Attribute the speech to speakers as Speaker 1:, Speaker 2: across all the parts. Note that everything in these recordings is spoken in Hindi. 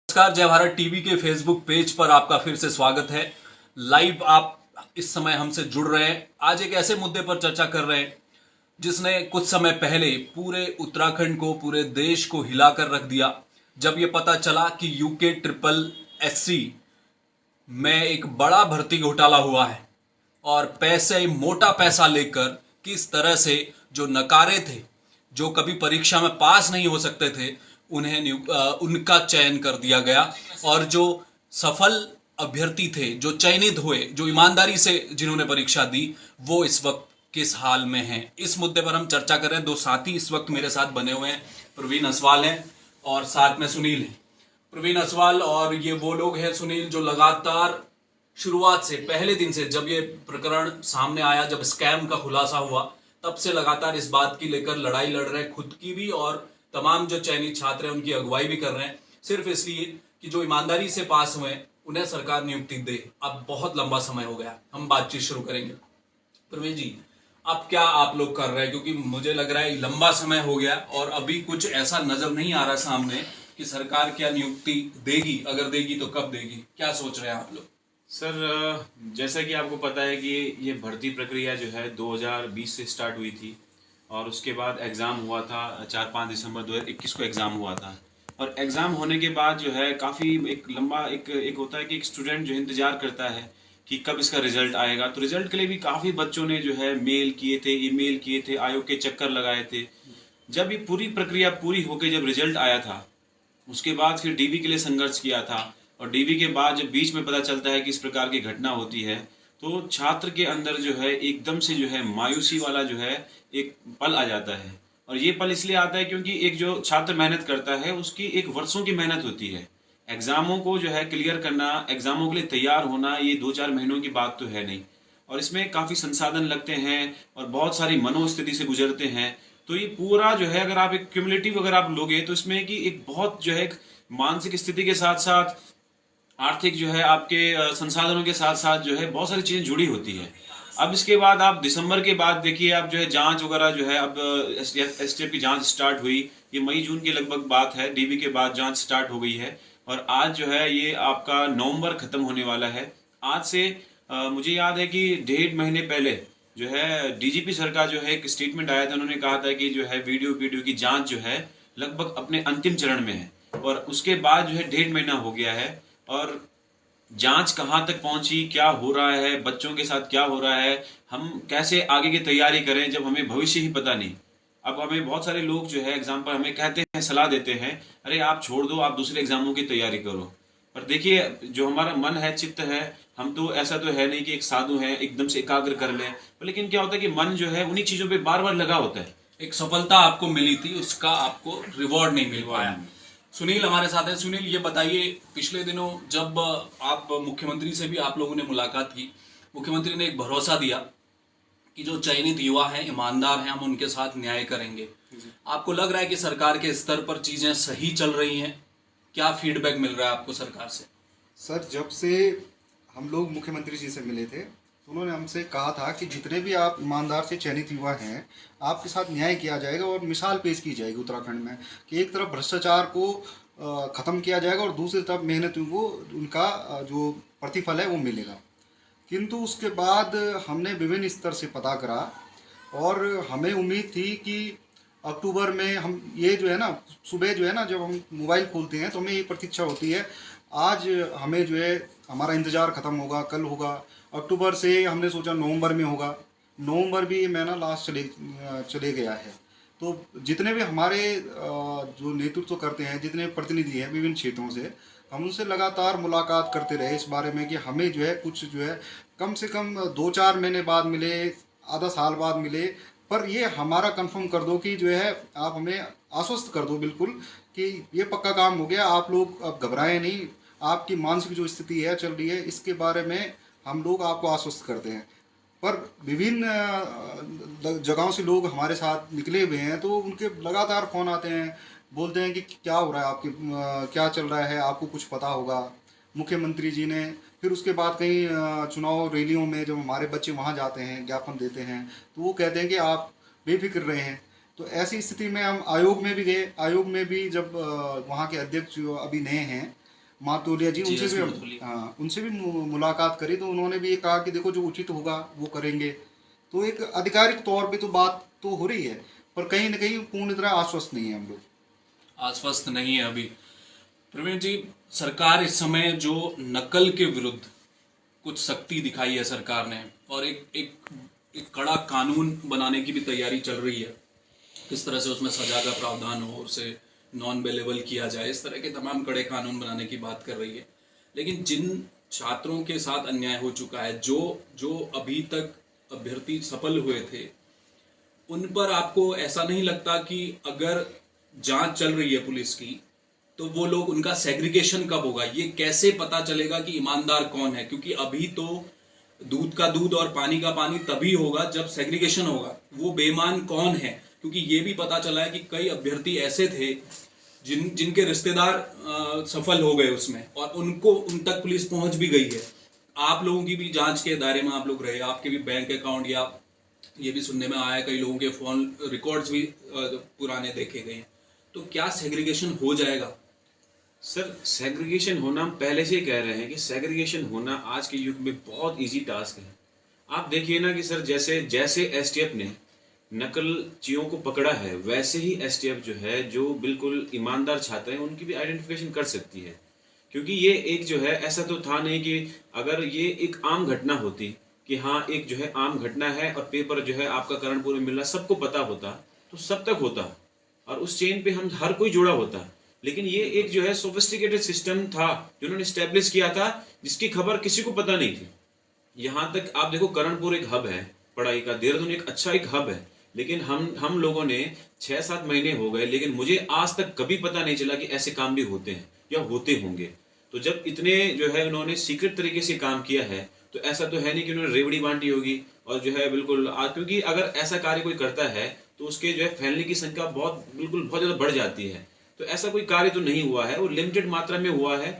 Speaker 1: नमस्कार, जय भारत टीवी के फेसबुक पेज पर आपका फिर से स्वागत है। लाइव आप इस समय हमसे जुड़ रहे हैं। आज एक ऐसे मुद्दे पर चर्चा कर रहे हैं जिसने कुछ समय पहले पूरे उत्तराखंड को, पूरे देश को हिलाकर रख दिया। जब ये पता चला कि यूके ट्रिपल एससी में एक बड़ा भर्ती घोटाला हुआ है और पैसे, मोटा पैसा लेकर किस तरह से जो नकारे थे, जो कभी परीक्षा में पास नहीं हो सकते थे, उनका चयन कर दिया गया और जो सफल अभ्यर्थी थे, जो चयनित हुए, जो ईमानदारी से जिन्होंने परीक्षा दी, वो इस वक्त किस हाल में हैं। इस मुद्दे पर हम चर्चा कर रहे हैं। दो साथी इस वक्त मेरे साथ बने हुए हैं। प्रवीण असवाल हैं और साथ में सुनील हैं। प्रवीण असवाल और ये वो लोग हैं, सुनील, जो लगातार शुरुआत से, पहले दिन से, जब ये प्रकरण सामने आया, जब स्कैम का खुलासा हुआ, तब से लगातार इस बात की लेकर लड़ाई लड़ रहे हैं, खुद की भी और तमाम जो चयनित छात्र हैं उनकी अगुवाई भी कर रहे हैं, सिर्फ इसलिए कि जो ईमानदारी से पास हुए उन्हें सरकार नियुक्ति दे। अब बहुत लंबा समय हो गया, हम बातचीत शुरू करेंगे। प्रवीण जी, अब क्या आप लोग कर रहे हैं? क्योंकि मुझे लग रहा है लंबा समय हो गया और अभी कुछ ऐसा नजर नहीं आ रहा सामने कि सरकार क्या नियुक्ति देगी। अगर देगी तो कब देगी? क्या सोच रहे हैं आप लोग?
Speaker 2: सर, जैसा कि आपको पता है कि ये भर्ती प्रक्रिया जो है 2020 से स्टार्ट हुई थी और उसके बाद एग्ज़ाम हुआ था 4-5 दिसंबर 2021 को एग्ज़ाम हुआ था। और एग्ज़ाम होने के बाद जो है काफ़ी एक लंबा एक होता है कि एक स्टूडेंट जो इंतज़ार करता है कि कब इसका रिज़ल्ट आएगा। तो रिज़ल्ट के लिए भी काफ़ी बच्चों ने जो है मेल किए थे, ईमेल किए थे, आयोग के चक्कर लगाए थे। जब ये पूरी प्रक्रिया पूरी होकर जब रिज़ल्ट आया था, उसके बाद फिर डीबी के लिए संघर्ष किया था। और डीबी के बाद जब बीच में पता चलता है कि इस प्रकार की घटना होती है, तो छात्र के अंदर जो है एकदम से जो है मायूसी वाला जो है एक पल आ जाता है। और ये पल इसलिए आता है क्योंकि एक जो छात्र मेहनत करता है उसकी एक वर्षों की मेहनत होती है। एग्जामों को जो है क्लियर करना, एग्जामों के लिए तैयार होना, ये 2-4 महीनों की बात तो है नहीं। और इसमें काफ़ी संसाधन लगते हैं और बहुत सारी मनोस्थिति से गुजरते हैं। तो ये पूरा जो है, अगर आप एक क्यूमुलेटिव अगर आप लोगे तो इसमें कि एक बहुत जो है एक मानसिक स्थिति के साथ साथ आर्थिक जो है आपके संसाधनों के साथ साथ जो है बहुत सारी चीज़ें जुड़ी होती है। अब इसके बाद आप दिसंबर के बाद देखिए, आप जो है जांच वगैरह जो है, अब एसटीएफ की जांच स्टार्ट हुई। ये मई जून की लगभग बात है, डीबी के बाद जांच स्टार्ट हो गई है और आज जो है ये आपका नवंबर खत्म होने वाला है। आज से मुझे याद है कि 1.5 महीने पहले जो है डीजीपी सर का जो है एक स्टेटमेंट आया था। उन्होंने कहा था कि जो है वीडियो की जांच जो है लगभग अपने अंतिम चरण में है और उसके बाद जो है 1.5 महीना हो गया है। और जांच कहाँ तक पहुंची, क्या हो रहा है, बच्चों के साथ क्या हो रहा है, हम कैसे आगे की तैयारी करें जब हमें भविष्य ही पता नहीं। अब हमें बहुत सारे लोग जो है एग्जाम पर हमें कहते हैं, सलाह देते हैं, अरे आप छोड़ दो, आप दूसरे एग्जामों की तैयारी करो। पर देखिए, जो हमारा मन है, चित्त है, हम तो ऐसा तो है नहीं कि एक साधु है एकदम से एकाग्र कर लें। लेकिन क्या होता है कि मन जो है उन्हीं चीजों पे बार बार लगा होता है।
Speaker 1: एक सफलता आपको मिली थी, उसका आपको रिवॉर्ड नहीं मिल पाया। सुनील हमारे साथ है। सुनील, ये बताइए, पिछले दिनों जब आप मुख्यमंत्री से भी आप लोगों ने मुलाकात की, मुख्यमंत्री ने एक भरोसा दिया कि जो चयनित युवा हैं, ईमानदार हैं, हम उनके साथ न्याय करेंगे। आपको लग रहा है कि सरकार के स्तर पर चीजें सही चल रही हैं? क्या फीडबैक मिल रहा है आपको सरकार से?
Speaker 3: सर, जब से हम लोग मुख्यमंत्री जी से मिले थे तो उन्होंने हमसे कहा था कि जितने भी आप ईमानदार से चयनित युवा हैं, आपके साथ न्याय किया जाएगा और मिसाल पेश की जाएगी उत्तराखंड में कि एक तरफ भ्रष्टाचार को ख़त्म किया जाएगा और दूसरी तरफ मेहनतियों को उनका जो प्रतिफल है वो मिलेगा। किंतु उसके बाद हमने विभिन्न स्तर से पता करा और हमें उम्मीद थी कि अक्टूबर में हम ये जो है ना, सुबह जो है ना, जब हम मोबाइल खोलते हैं तो हमें ये प्रतीक्षा होती है, आज हमें जो है हमारा इंतज़ार ख़त्म होगा, कल होगा। अक्टूबर से हमने सोचा नवंबर में होगा, नवंबर भी महीना लास्ट चले गया है। तो जितने भी हमारे जो नेतृत्व करते हैं, जितने प्रतिनिधि हैं विभिन्न क्षेत्रों से, हम उनसे लगातार मुलाकात करते रहे इस बारे में कि हमें जो है कुछ जो है कम से कम 2-4 महीने बाद मिले, आधा साल बाद मिले, पर ये हमारा कंफर्म कर दो कि जो है आप हमें आश्वस्त कर दो बिल्कुल कि ये पक्का काम हो गया, आप लोग अब घबराएं नहीं, आपकी मानसिक जो स्थिति है चल रही है इसके बारे में हम लोग आपको आश्वस्त करते हैं। पर विभिन्न जगहों से लोग हमारे साथ निकले हुए हैं तो उनके लगातार फ़ोन आते हैं, बोलते हैं कि क्या हो रहा है, आपके क्या चल रहा है, आपको कुछ पता होगा। मुख्यमंत्री जी ने फिर उसके बाद कई चुनाव रैलियों में जब हमारे बच्चे वहाँ जाते हैं, ज्ञापन देते हैं, तो वो कहते हैं कि आप बेफिक्र रहे हैं। तो ऐसी स्थिति में हम आयोग में भी गए। आयोग में भी जब वहाँ के अध्यक्ष जो अभी नए हैं, मातुलिया जी, उनसे
Speaker 1: GS
Speaker 3: भी
Speaker 1: मातुलिया।
Speaker 3: हाँ, उनसे भी मुलाकात करी तो उन्होंने भी ये कहा कि देखो जो उचित होगा वो करेंगे। तो एक आधिकारिक तौर पे तो बात तो हो रही है, पर कहीं ना कहीं पूर्ण तरह आश्वस्त नहीं है हम लोग।
Speaker 1: आश्वस्त नहीं है अभी। प्रवीण जी, सरकार इस समय जो नकल के विरुद्ध कुछ सख्ती दिखाई है सरकार ने, और एक कड़ा कानून बनाने की भी तैयारी चल रही है। किस तरह से उसमें सजा का प्रावधान हो, उसे नॉन बेलेबल किया जाए, इस तरह के तमाम कड़े कानून बनाने की बात कर रही है। लेकिन जिन छात्रों के साथ अन्याय हो चुका है, जो जो अभी तक अभ्यर्थी सफल हुए थे, उन पर आपको ऐसा नहीं लगता कि अगर जांच चल रही है पुलिस की, तो वो लोग, उनका सेग्रीगेशन कब होगा? ये कैसे पता चलेगा कि ईमानदार कौन है? क्योंकि अभी तो दूध का दूध और पानी का पानी तभी होगा जब सेग्रीगेशन होगा। वो बेईमान कौन है? क्योंकि ये भी पता चला है कि कई अभ्यर्थी ऐसे थे जिनके रिश्तेदार सफल हो गए उसमें, और उन तक पुलिस पहुंच भी गई है। आप लोगों की भी जांच के दायरे में आप लोग रहे, आपके भी बैंक अकाउंट, या ये भी सुनने में आया कई लोगों के फोन रिकॉर्ड्स भी पुराने देखे गए हैं। तो क्या सेग्रीगेशन हो जाएगा?
Speaker 2: सर, सेग्रीगेशन होना, हम पहले से ही कह रहे हैं कि सेग्रीगेशन होना आज के युग में बहुत इजी टास्क है। आप देखिए ना कि सर, जैसे जैसे एसटीएफ ने नकलचियों को पकड़ा है, वैसे ही एसटीएफ जो है, जो बिल्कुल ईमानदार छात्र हैं, उनकी भी आइडेंटिफिकेशन कर सकती है। क्योंकि ये एक जो है, ऐसा तो था नहीं कि अगर ये एक आम घटना होती कि हाँ एक जो है आम घटना है और पेपर जो है आपका करणपुर में मिल रहा, सबको पता होता तो सब तक होता और उस चेन पे हम हर कोई जुड़ा होता। लेकिन ये एक जो है सोफिस्टिकेटेड सिस्टम था जो उन्होंने स्टैब्लिश किया था, जिसकी खबर किसी को पता नहीं थी। यहाँ तक आप देखो, करणपुर एक हब है पढ़ाई का, देहरादून एक अच्छा एक हब है, लेकिन हम लोगों ने 6-7 महीने हो गए, लेकिन मुझे आज तक कभी पता नहीं चला कि ऐसे काम भी होते हैं या होते होंगे। तो जब इतने जो है उन्होंने सीक्रेट तरीके से काम किया है, तो ऐसा तो है नहीं कि उन्होंने रेवड़ी बांटी होगी और जो है बिल्कुल, क्योंकि अगर ऐसा कार्य कोई करता है तो उसके जो है फैलने की संख्या बहुत ज्यादा बढ़ जाती है। तो ऐसा कोई कार्य तो नहीं हुआ है, वो लिमिटेड मात्रा में हुआ है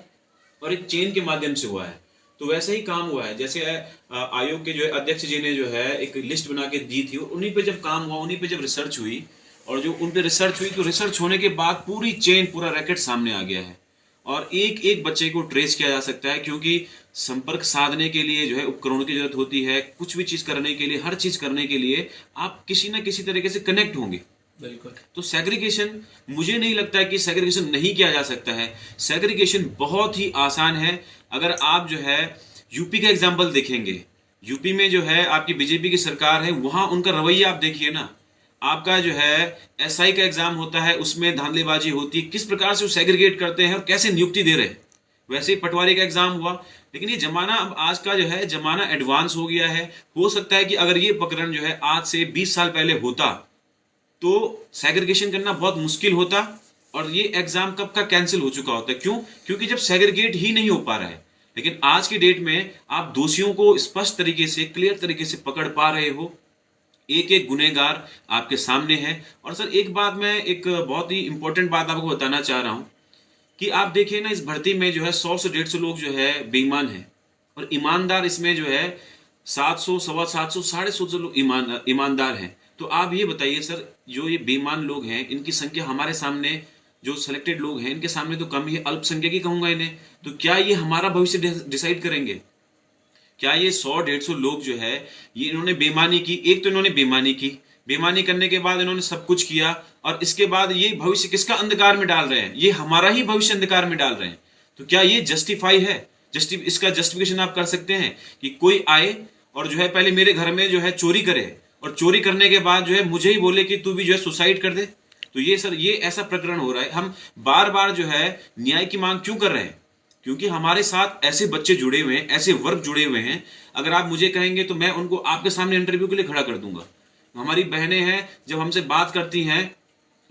Speaker 2: और एक चेन के माध्यम से हुआ है। तो वैसे ही काम हुआ है, जैसे आयोग के जो है अध्यक्ष जी ने जो है एक लिस्ट बना के दी थी, उन्हीं पे जब काम हुआ, उन्हीं पे जब रिसर्च हुई, और जो उन पे रिसर्च हुई, तो रिसर्च होने के बाद पूरी चेन, पूरा रैकेट सामने आ गया है और एक एक बच्चे को ट्रेस किया जा सकता है। क्योंकि संपर्क साधने के लिए जो है उपकरणों की जरूरत होती है, कुछ भी चीज करने के लिए, हर चीज करने के लिए आप किसी ना किसी तरीके से कनेक्ट होंगे।
Speaker 1: बिल्कुल।
Speaker 2: तो सेग्रीगेशन, मुझे नहीं लगता है कि सेग्रीगेशन नहीं किया जा सकता है। सेग्रीगेशन बहुत ही आसान है। अगर आप जो है यूपी का एग्जाम्पल देखेंगे, यूपी में जो है आपकी बीजेपी की सरकार है, वहां उनका रवैया आप देखिए ना। आपका जो है एसआई का एग्जाम होता है, उसमें धांधलीबाजी होती है, किस प्रकार से वो सेग्रीगेट करते हैं और कैसे नियुक्ति दे रहे हैं। वैसे ही पटवारी का एग्जाम हुआ। लेकिन ये जमाना, अब आज का जो है जमाना एडवांस हो गया है। हो सकता है कि अगर ये प्रकरण जो है आज से 20 साल पहले होता तो सेग्रीगेशन करना बहुत मुश्किल होता और ये एग्जाम कब का कैंसिल हो चुका होता। क्यों? क्योंकि जब सेग्रीगेट ही नहीं हो पा रहा है। लेकिन आज की डेट में आप दोषियों को स्पष्ट तरीके से, क्लियर तरीके से पकड़ पा रहे हो। एक एक गुनहगार आपके सामने है। और सर एक बात, मैं एक बहुत ही इंपॉर्टेंट बात आपको बताना चाह रहा हूं कि आप देखिए ना, इस भर्ती में जो है 100 से 150 लोग जो है बेईमान है और ईमानदार इसमें जो है 700, 750, 750 लोग ईमानदार हैं। तो आप ये बताइए सर, जो ये बेईमान लोग हैं, इनकी संख्या हमारे सामने, जो सिलेक्टेड लोग हैं, इनके सामने तो कम ही, अल्पसंख्यक ही कहूंगा इन्हें। तो क्या ये हमारा भविष्य डिसाइड करेंगे? क्या ये 100-150 लोग जो है, ये इन्होंने बेईमानी की, एक तो इन्होंने बेईमानी की, बेईमानी करने के बाद इन्होंने सब कुछ किया और इसके बाद ये भविष्य किसका अंधकार में डाल रहे हैं? ये हमारा ही भविष्य अंधकार में डाल रहे हैं। तो क्या ये जस्टिफाई है? इसका जस्टिफिकेशन आप कर सकते हैं कि कोई आए और जो है पहले मेरे घर में जो है चोरी करे और चोरी करने के बाद जो है मुझे ही बोले कि तू भी जो है सुसाइड कर दे? तो ये सर, ये ऐसा प्रकरण हो रहा है। हम बार बार जो है न्याय की मांग क्यों कर रहे हैं? क्योंकि हमारे साथ ऐसे बच्चे जुड़े हुए हैं, ऐसे वर्ग जुड़े हुए हैं। अगर आप मुझे कहेंगे तो मैं उनको आपके सामने इंटरव्यू के लिए खड़ा कर दूंगा। हमारी बहनें हैं, जब हमसे बात करती हैं,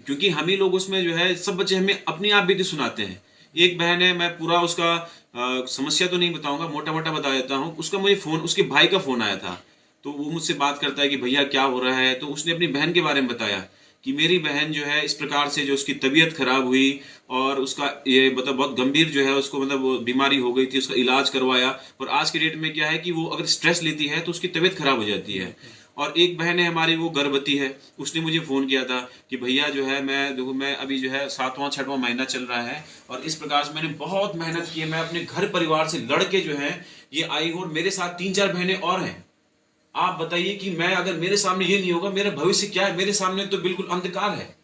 Speaker 2: क्योंकि हम ही लोग उसमें जो है, सब बच्चे हमें अपनी आप बीती सुनाते हैं। एक बहन है, मैं पूरा उसका समस्या तो नहीं बताऊंगा, मोटा मोटा बता देता हूँ। उसका मुझे फोन, उसके भाई का फोन आया था, तो वो मुझसे बात करता है कि भैया क्या हो रहा है। तो उसने अपनी बहन के बारे में बताया कि मेरी बहन जो है इस प्रकार से, जो उसकी तबीयत खराब हुई और उसका ये मतलब बहुत गंभीर जो है उसको मतलब वो बीमारी हो गई थी, उसका इलाज करवाया। और आज की डेट में क्या है कि वो अगर स्ट्रेस लेती है तो उसकी तबीयत खराब हो जाती है। और एक बहन है हमारी, वो गर्भवती है, उसने मुझे फ़ोन किया था कि भैया जो है मैं अभी जो है 7वां 6वां महीना चल रहा है और इस प्रकार से मैंने बहुत मेहनत की है, मैं अपने घर परिवार से लड़ के जो है ये आई हूँ और मेरे साथ 3-4 बहनें और हैं। आप बताइए कि मैं अगर मेरे सामने ये नहीं होगा, मेरा भविष्य क्या है? मेरे सामने तो बिल्कुल अंधकार है।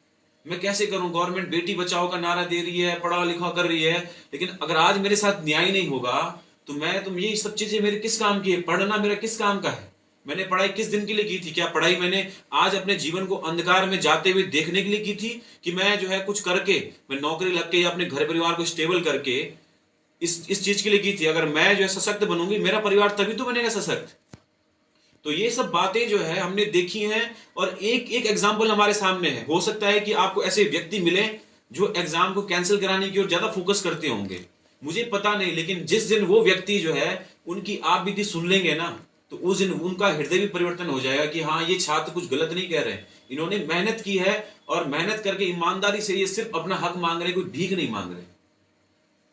Speaker 2: मैं कैसे करूं? गवर्नमेंट बेटी बचाओ का नारा दे रही है, पढ़ा लिखा कर रही है, लेकिन अगर आज मेरे साथ न्याय नहीं होगा तो ये सब चीजें मेरे किस काम की है? पढ़ना मेरा किस काम का है? मैंने पढ़ाई किस दिन के लिए की थी? क्या पढ़ाई मैंने आज अपने जीवन को अंधकार में जाते हुए देखने के लिए की थी कि मैं जो है कुछ करके, मैं नौकरी लग के या अपने घर परिवार को स्टेबल करके इस चीज के लिए की थी? अगर मैं जो है सशक्त बनूंगी, मेरा परिवार तभी तो बनेगा सशक्त। तो ये सब बातें जो है हमने देखी हैं और एक एक एग्जाम्पल हमारे सामने है। हो सकता है कि आपको ऐसे व्यक्ति मिले जो एग्जाम को कैंसिल कराने की ओर ज्यादा फोकस करते होंगे, मुझे पता नहीं, लेकिन जिस दिन वो व्यक्ति जो है उनकी आप बीती सुन लेंगे ना, तो उस दिन उनका हृदय भी परिवर्तन हो जाएगा कि हाँ, ये छात्र कुछ गलत नहीं कह रहे, इन्होंने मेहनत की है और मेहनत करके ईमानदारी से ये सिर्फ अपना हक मांग रहे, कोई भीख नहीं मांग रहे।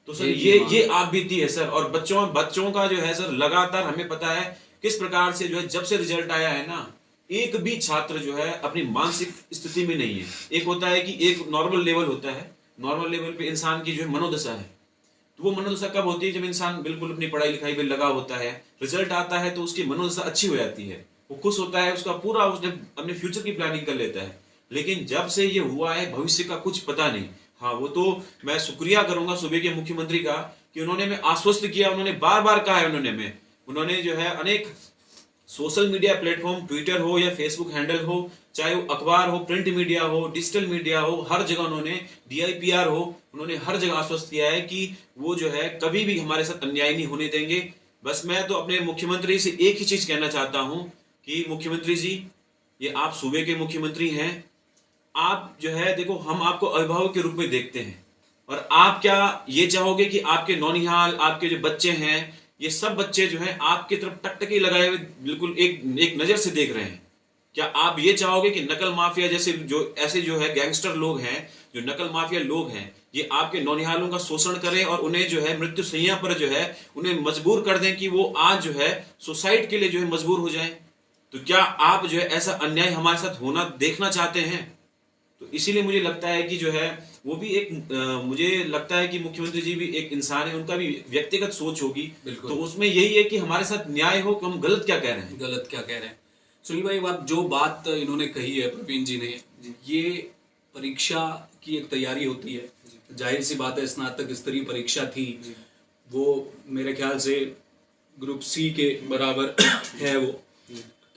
Speaker 2: तो सर ये आप बीती है सर। और बच्चों का जो है सर, लगातार हमें पता है किस प्रकार से जो है जब से रिजल्ट आया है ना, एक भी छात्र जो है अपनी मानसिक स्थिति में नहीं है। एक होता है कि एक नॉर्मल लेवल होता है, नॉर्मल लेवल पे इंसान की जो है मनोदशा है, तो वो मनोदशा कब होती है? जब इंसान बिल्कुल अपनी पढ़ाई लिखाई में लगा होता है, रिजल्ट आता है तो उसकी मनोदशा अच्छी हो जाती है, वो खुश होता है, उसका पूरा उसने अपने फ्यूचर की प्लानिंग कर लेता है। लेकिन जब से ये हुआ है, भविष्य का कुछ पता नहीं। हाँ, वो तो मैं शुक्रिया करूंगा सूबे के मुख्यमंत्री का कि उन्होंने मैं आश्वस्त किया, उन्होंने बार बार कहा है, उन्होंने जो है अनेक सोशल मीडिया प्लेटफॉर्म, ट्विटर हो या फेसबुक हैंडल हो, चाहे वो अखबार हो, प्रिंट मीडिया हो, डिजिटल मीडिया हो, हर जगह उन्होंने, DIPR हो, उन्होंने हर जगह आश्वस्त किया है कि वो जो है कभी भी हमारे साथ अन्याय नहीं होने देंगे। बस मैं तो अपने मुख्यमंत्री से एक ही चीज कहना चाहता हूं कि मुख्यमंत्री जी, ये आप सूबे के मुख्यमंत्री हैं, आप जो है देखो, हम आपको अभिभावक के रूप में देखते हैं और आप क्या ये चाहोगे कि आपके नौनिहाल, आपके जो बच्चे हैं, ये सब बच्चे जो हैं आपकी तरफ टकटकी लगाए हुए बिल्कुल एक नजर से देख रहे हैं? क्या आप ये चाहोगे कि नकल माफिया जैसे जो है गैंगस्टर लोग हैं, जो नकल माफिया लोग हैं, ये आपके नौनिहालों का शोषण करें और उन्हें जो है मृत्यु शैया पर जो है उन्हें मजबूर कर दें कि वो आज जो है सुसाइड के लिए जो है मजबूर हो जाएं? तो क्या आप जो है ऐसा अन्याय हमारे साथ होना देखना चाहते हैं? तो इसीलिए मुझे लगता है कि जो है वो भी मुझे लगता है कि मुख्यमंत्री जी भी एक इंसान है, उनका भी व्यक्तिगत सोच होगी, तो उसमें यही है कि हमारे साथ न्याय हो कि हम गलत क्या कह रहे हैं।
Speaker 1: गलत क्या कह रहे हैं। सुनील भाई, जो बात इन्होंने कही है प्रवीण जी ने, ये परीक्षा की एक तैयारी होती है, जाहिर सी बात है, स्नातक स्तरीय परीक्षा थी, वो मेरे ख्याल से ग्रुप C के बराबर है। वो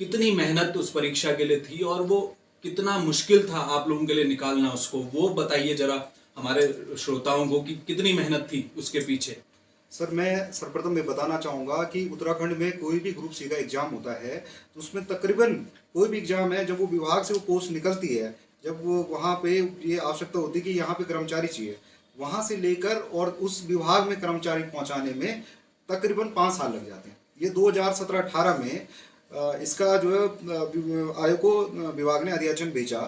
Speaker 1: कितनी मेहनत उस परीक्षा के लिए थी और वो कितना मुश्किल था आप लोगों के लिए निकालना उसको, वो बताइए जरा हमारे श्रोताओं को कि कितनी मेहनत थी उसके पीछे।
Speaker 3: सर, मैं सर्वप्रथम मैं बताना चाहूँगा कि उत्तराखंड में कोई भी ग्रुप C का एग्जाम होता है तो उसमें तकरीबन कोई भी एग्जाम है, जब वो विभाग से वो पोस्ट निकलती है, जब वो वहाँ पे ये आवश्यकता होती है कि यहाँ पे कर्मचारी चाहिए, वहाँ से लेकर और उस विभाग में कर्मचारी पहुँचाने में तकरीबन 5 साल लग जाते हैं। ये 2017-18 में इसका जो है आयोग को विभाग ने अधियाचन भेजा।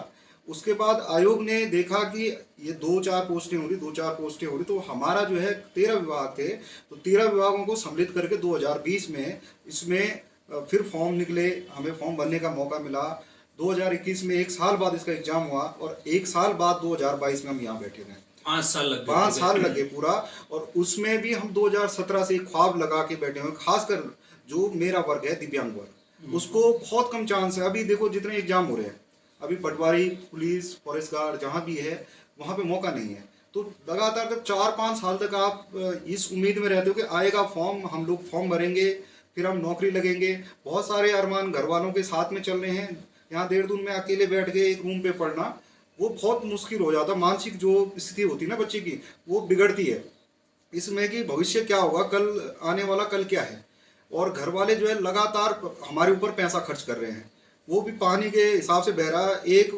Speaker 3: उसके बाद आयोग ने देखा कि ये 2-4 पोस्टें हो रही, तो हमारा जो है 13 विभाग थे, तो 13 विभागों को सम्मिलित करके 2020 में इसमें फिर फॉर्म निकले, हमें फॉर्म भरने का मौका मिला। 2021 में 1 साल बाद इसका एग्जाम हुआ और 1 साल बाद 2022 में हम यहाँ बैठे हैं।
Speaker 1: 5 साल लग गए।
Speaker 3: 5 साल लगे पूरा। और उसमें भी हम 2017 से ख्वाब लगा के बैठे हुए, खासकर जो मेरा वर्ग है दिव्यांग वर्ग, उसको बहुत कम चांस है। अभी देखो जितने एग्जाम हो रहे हैं, अभी पटवारी, पुलिस, फॉरेस्ट गार्ड जहाँ भी है वहाँ पे मौका नहीं है। तो लगातार जब 4-5 साल तक आप इस उम्मीद में रहते हो कि आएगा फॉर्म, हम लोग फॉर्म भरेंगे, फिर हम नौकरी लगेंगे। बहुत सारे अरमान घर वालों के साथ में चल रहे हैं। यहाँ देहरादून में अकेले बैठ के एक रूम पे पढ़ना वो बहुत मुश्किल हो जाता। मानसिक जो स्थिति होती है ना बच्चे की, वो बिगड़ती है इसमें कि भविष्य क्या होगा, कल आने वाला कल क्या है। और घर वाले जो है लगातार हमारे ऊपर पैसा खर्च कर रहे हैं, वो भी पानी के हिसाब से बह रहा है। एक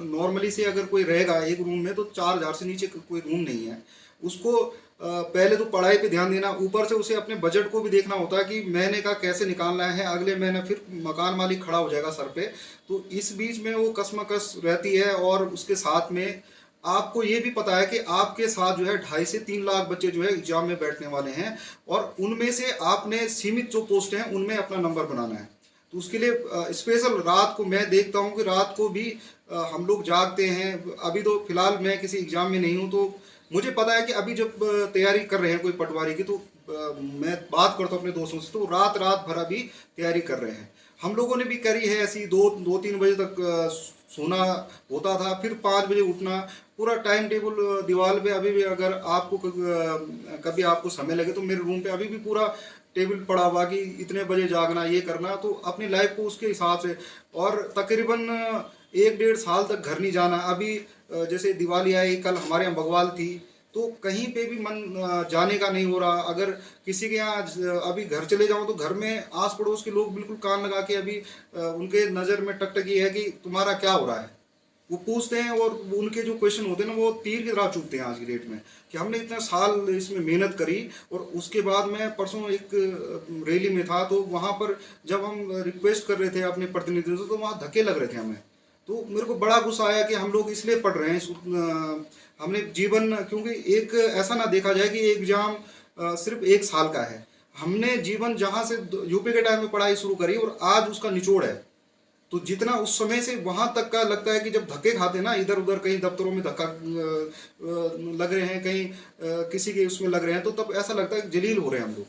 Speaker 3: नॉर्मली से अगर कोई रहेगा एक रूम में तो 4000 से नीचे कोई रूम नहीं है। उसको पहले तो पढ़ाई पे ध्यान देना, ऊपर से उसे अपने बजट को भी देखना होता है कि महीने का कैसे निकालना है, अगले महीने फिर मकान मालिक खड़ा हो जाएगा सर पे। तो इस बीच में वो कसमकस रहती है। और उसके साथ में आपको ये भी पता है कि आपके साथ जो है 2.5 से 3 लाख बच्चे जो है एग्जाम में बैठने वाले हैं और उनमें से आपने सीमित जो पोस्ट हैं उनमें अपना नंबर बनाना है। तो उसके लिए स्पेशल रात को मैं देखता हूँ कि रात को भी हम लोग जागते हैं। अभी तो फिलहाल मैं किसी एग्जाम में नहीं हूँ, तो मुझे पता है कि अभी जब तैयारी कर रहे हैं कोई पटवारी की, तो मैं बात करता हूँ अपने दोस्तों से, तो रात रात भर अभी तैयारी कर रहे हैं। हम लोगों ने भी करी है ऐसी, दो तीन बजे तक सोना होता था, फिर 5 बजे उठना, पूरा टाइम टेबल दीवार पे। अभी भी अगर आपको कभी आपको समय लगे तो मेरे रूम पे अभी भी पूरा टेबल पड़ा हुआ कि इतने बजे जागना, ये करना, तो अपनी लाइफ को उसके हिसाब से। और तकरीबन 1 डेढ़ साल तक घर नहीं जाना। अभी जैसे दिवाली आई, कल हमारे यहाँ बगवाल थी, तो कहीं पे भी मन जाने का नहीं हो रहा। अगर किसी के यहाँ अभी घर चले जाऊं तो घर में आस पड़ोस के लोग बिल्कुल कान लगा के अभी उनके नज़र में टकटकी है कि तुम्हारा क्या हो रहा है, वो पूछते हैं। और उनके जो क्वेश्चन होते हैं ना, वो तीर की तरह चुभते हैं आज की डेट में, कि हमने इतना साल इसमें मेहनत करी। और उसके बाद मैं परसों एक रैली में था, तो वहाँ पर जब हम रिक्वेस्ट कर रहे थे अपने प्रतिनिधियों से, तो वहाँ धक्के लग रहे थे हमें। तो मेरे को बड़ा गुस्सा आया कि हम लोग इसलिए पढ़ रहे हैं, हमने जीवन, क्योंकि एक ऐसा ना देखा जाए कि एग्जाम सिर्फ 1 साल का है। हमने जीवन जहाँ से यूपी के टाइम में पढ़ाई शुरू करी और आज उसका निचोड़ है, तो जितना उस समय से वहां तक का लगता है कि जब धक्के खाते ना, इधर उधर कहीं दफ्तरों में धक्का लग रहे हैं, कहीं किसी के उसमें लग रहे हैं, तो तब ऐसा लगता है कि जलील हो रहे हैं हम लोग।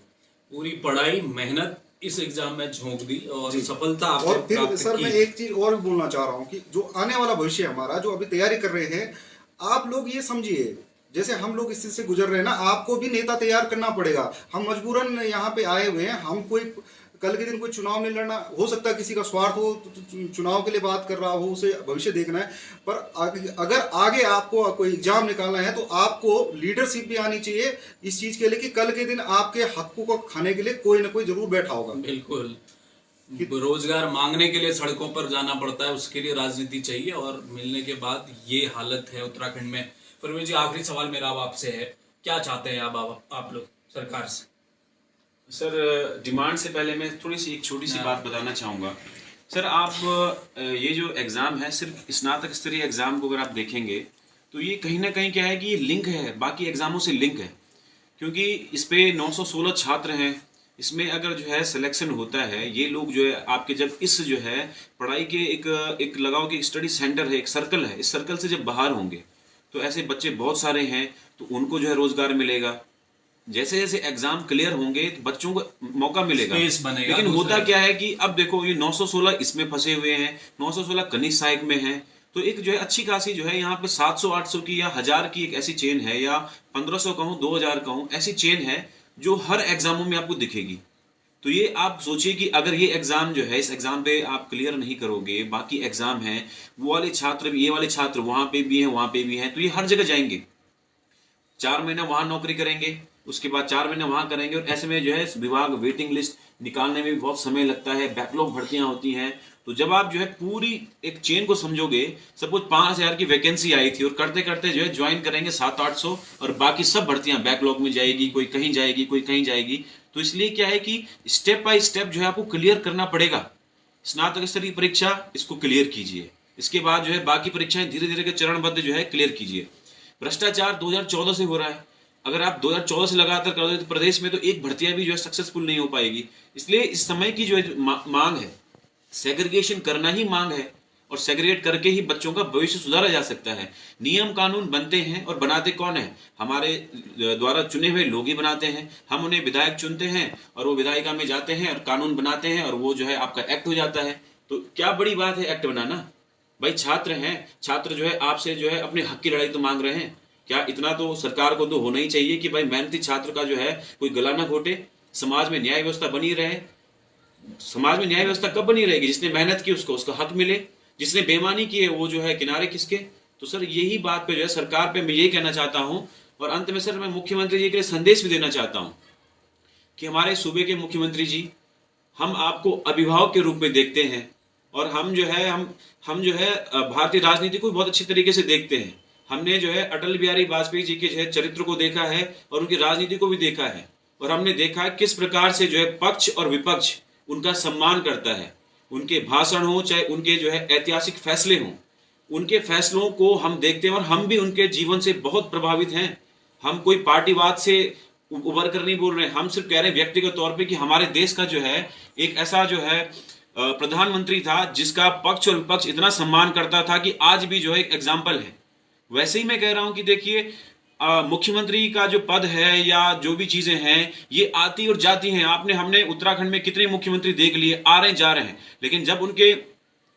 Speaker 1: पूरी पढ़ाई मेहनत इस एग्जाम में झोंक दी और सफलता आपने
Speaker 3: और फिर
Speaker 1: प्राप्त
Speaker 3: सर
Speaker 1: की।
Speaker 3: मैं एक चीज और भी बोलना चाह रहा हूँ कि जो आने वाला भविष्य है हमारा, जो अभी तैयारी कर रहे हैं, आप लोग ये समझिए, जैसे हम लोग इस चीज से गुजर रहे हैं ना, आपको भी नेता तैयार करना पड़ेगा। हम मजबूरन यहाँ पे आए हुए हैं, हम कोई कल के दिन कोई चुनाव नहीं लड़ना, हो सकता है किसी का स्वार्थ हो तो चुनाव के लिए बात कर रहा हो, उसे भविष्य देखना है। पर अगर आगे आपको कोई एग्जाम निकालना है, तो आपको लीडरशिप भी आनी चाहिए इस चीज के लिए कि कल के दिन आपके हकों को खाने के लिए कोई ना कोई जरूर बैठा होगा।
Speaker 1: बिल्कुल, रोजगार मांगने के लिए सड़कों पर जाना पड़ता है, उसके लिए राजनीति चाहिए, और मिलने के बाद ये हालत है उत्तराखंड में। परवीन जी, आखिरी सवाल मेरा अब आपसे है, क्या चाहते हैं आप लोग सरकार से?
Speaker 2: सर, डिमांड से पहले मैं थोड़ी सी एक छोटी सी बात बताना चाहूँगा। सर, आप ये जो एग्ज़ाम है, सिर्फ स्नातक स्तरीय एग्ज़ाम को अगर आप देखेंगे तो ये कहीं ना कहीं क्या है कि ये लिंक है, बाकी एग्ज़ामों से लिंक है, क्योंकि इस पे 916 छात्र हैं। इसमें अगर जो है सिलेक्शन होता है, ये लोग जो है आपके जब इस जो है पढ़ाई के एक लगाओ कि स्टडी सेंटर है, एक सर्कल है, इस सर्कल से जब बाहर होंगे तो ऐसे बच्चे बहुत सारे हैं, तो उनको जो है रोजगार मिलेगा। जैसे जैसे एग्जाम क्लियर होंगे तो बच्चों को मौका मिलेगा,
Speaker 1: स्पेस बनेगा।
Speaker 2: लेकिन होता क्या है कि अब देखो ये 916 इसमें फंसे हुए हैं, 916 कनिष्ठ सहायक में हैं, तो एक जो है अच्छी खासी जो है यहाँ पे 700-800 की या 1000 की एक ऐसी चेन है, या 1500 कहूँ, 2000 कहूँ, ऐसी चेन है जो हर एग्जामों में आपको दिखेगी। तो ये आप सोचिए कि अगर ये एग्जाम जो है, इस एग्जाम पे आप क्लियर नहीं करोगे, बाकी एग्जाम है, वो वाले छात्र भी, ये वाले छात्र वहां पे भी हैं, वहां पे भी हैं, तो ये हर जगह जाएंगे, 4 महीना वहां नौकरी करेंगे, उसके बाद 4 महीने वहां करेंगे, और ऐसे में जो है विभाग वेटिंग लिस्ट निकालने में भी बहुत समय लगता है, बैकलॉग भर्तियां होती हैं। तो जब आप जो है पूरी एक चेन को समझोगे, सपोज 5000 की वैकेंसी आई थी और करते करते जो है ज्वाइन करेंगे 700-800, और बाकी सब भर्तियां बैकलॉग में जाएगी, कोई कहीं जाएगी, कोई कहीं जाएगी। तो इसलिए क्या है कि स्टेप बाय स्टेप जो है आपको क्लियर करना पड़ेगा। स्नातक स्तरीय परीक्षा इसको क्लियर कीजिए, इसके बाद जो है बाकी परीक्षाएं धीरे धीरे के चरणबद्ध जो है क्लियर कीजिए। भ्रष्टाचार 2014 से हो रहा है, अगर आप 2014 से लगातार कर दो तो प्रदेश में तो एक भर्तियां भी जो है सक्सेसफुल नहीं हो पाएगी। इसलिए इस समय की जो है मांग है, सेग्रीगेशन करना ही मांग है, और सेग्रीगेट करके ही बच्चों का भविष्य सुधारा जा सकता है। नियम कानून बनते हैं और बनाते कौन है? हमारे द्वारा चुने हुए लोग ही बनाते हैं। हम उन्हें विधायक चुनते हैं और वो विधायिका में जाते हैं और कानून बनाते हैं, और वो जो है आपका एक्ट हो जाता है। तो क्या बड़ी बात है एक्ट बनाना? भाई छात्र हैं, छात्र जो है आपसे जो है अपने हक की लड़ाई तो मांग रहे हैं। क्या इतना तो सरकार को तो होना ही चाहिए कि भाई मेहनती छात्र का जो है कोई गला ना घोटे, समाज में न्याय व्यवस्था बनी रहे। समाज में न्याय व्यवस्था कब बनी रहेगी? जिसने मेहनत की उसको उसका हक मिले, जिसने बेईमानी की है वो जो है किनारे किसके। तो सर यही बात पे जो है सरकार पे मैं यही कहना चाहता हूं, और अंत में सर मैं मुख्यमंत्री जी के लिए संदेश भी देना चाहता हूं कि हमारे सूबे के मुख्यमंत्री जी, हम आपको अभिभावक के रूप में देखते हैं, और हम जो है भारतीय राजनीति को बहुत अच्छी तरीके से देखते हैं। हमने जो है अटल बिहारी वाजपेयी जी के जो है चरित्र को देखा है और उनकी राजनीति को भी देखा है, और हमने देखा है किस प्रकार से जो है पक्ष और विपक्ष उनका सम्मान करता है। उनके भाषण हो चाहे उनके जो है ऐतिहासिक फैसले हों, उनके फैसलों को हम देखते हैं और हम भी उनके जीवन से बहुत प्रभावित हैं। हम कोई पार्टीवाद से उभर कर नहीं बोल रहे हैं, हम सिर्फ कह रहे हैं व्यक्तिगत तौर पे कि हमारे देश का जो है एक ऐसा जो है प्रधानमंत्री था जिसका पक्ष और विपक्ष इतना सम्मान करता था कि आज भी जो है एक एग्जाम्पल है। वैसे ही मैं कह रहा हूं कि देखिए मुख्यमंत्री का जो पद है या जो भी चीजें हैं ये आती और जाती हैं। हमने उत्तराखंड में कितने मुख्यमंत्री देख लिए, आ रहे जा रहे हैं, लेकिन जब उनके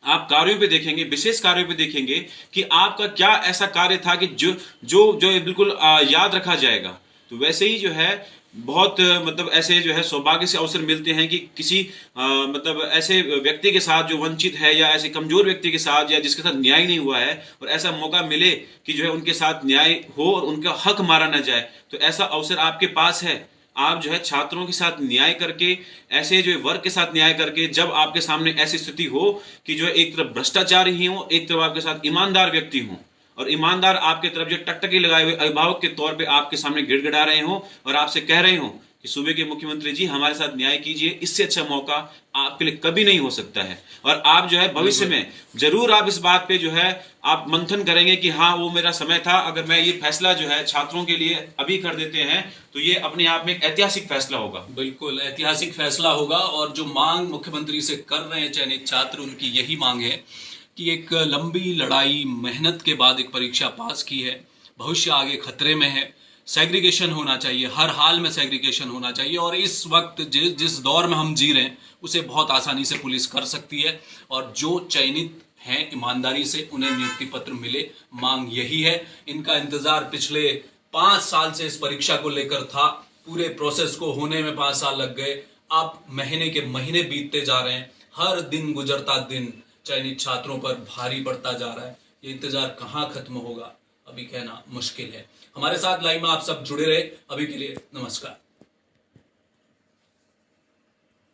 Speaker 2: आप कार्यों पे देखेंगे, विशेष कार्यों पे देखेंगे कि आपका क्या ऐसा कार्य था कि जो जो जो बिल्कुल याद रखा जाएगा। तो वैसे ही जो है बहुत मतलब ऐसे जो है सौभाग्य से अवसर मिलते हैं कि किसी मतलब ऐसे व्यक्ति के साथ जो वंचित है या ऐसे कमजोर व्यक्ति के साथ या जिसके साथ न्याय नहीं हुआ है और ऐसा मौका मिले कि जो है उनके साथ न्याय हो और उनका हक मारा ना जाए, तो ऐसा अवसर आपके पास है। आप जो है छात्रों के साथ न्याय करके, ऐसे जो वर्ग के साथ न्याय करके, जब आपके सामने ऐसी स्थिति हो कि जो है एक तरफ भ्रष्टाचार ही हो, एक तरफ आपके साथ ईमानदार व्यक्ति हो और ईमानदार आपके तरफ जो टकटकी लगाए हुए अभिभावक के तौर पे आपके सामने गिड़गिड़ा रहे हो और आपसे कह रहे हो कि सूबे के मुख्यमंत्री जी हमारे साथ न्याय कीजिए, इससे अच्छा मौका आपके लिए कभी नहीं हो सकता है। और आप जो है भविष्य में जरूर आप इस बात पे जो है आप मंथन करेंगे कि हाँ वो मेरा समय था, अगर मैं ये फैसला जो है छात्रों के लिए अभी कर देते हैं तो ये अपने आप में एक ऐतिहासिक फैसला होगा।
Speaker 1: बिल्कुल ऐतिहासिक फैसला होगा। और जो मांग मुख्यमंत्री से कर रहे हैं चयनित छात्र, उनकी यही मांग है कि एक लंबी लड़ाई मेहनत के बाद एक परीक्षा पास की है, भविष्य आगे खतरे में है, सेग्रीगेशन होना चाहिए, हर हाल में सेग्रीगेशन होना चाहिए। और इस वक्त जिस दौर में हम जी रहे हैं उसे बहुत आसानी से पुलिस कर सकती है और जो चयनित हैं ईमानदारी से उन्हें नियुक्ति पत्र मिले, मांग यही है। इनका इंतजार पिछले 5 साल से इस परीक्षा को लेकर था, पूरे प्रोसेस को होने में 5 साल लग गए, अब महीने के महीने बीतते जा रहे हैं, हर दिन गुजरता दिन चयनित छात्रों पर भारी पड़ता जा रहा है। ये इंतजार कहाँ खत्म होगा अभी कहना मुश्किल है। हमारे साथ लाइव में आप सब जुड़े रहे। अभी के लिए नमस्कार।